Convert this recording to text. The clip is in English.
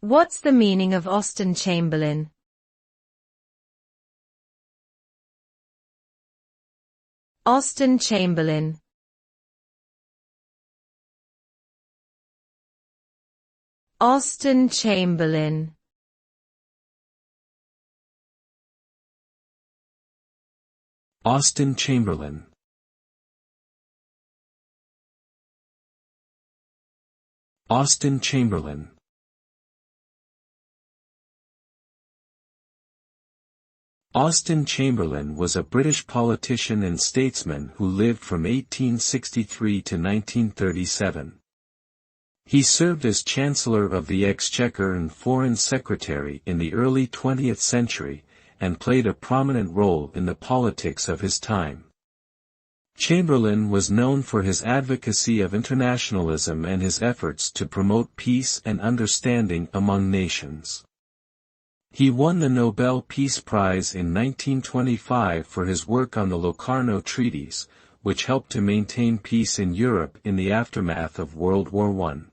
What's the meaning of Austen Chamberlain? Austen Chamberlain. Austen Chamberlain. Austen Chamberlain. Austen Chamberlain. Austen Chamberlain was a British politician and statesman who lived from 1863 to 1937. He served as Chancellor of the Exchequer and Foreign Secretary in the early 20th century, and played a prominent role in the politics of his time. Chamberlain was known for his advocacy of internationalism and his efforts to promote peace and understanding among nations. He won the Nobel Peace Prize in 1925 for his work on the Locarno Treaties, which helped to maintain peace in Europe in the aftermath of World War I.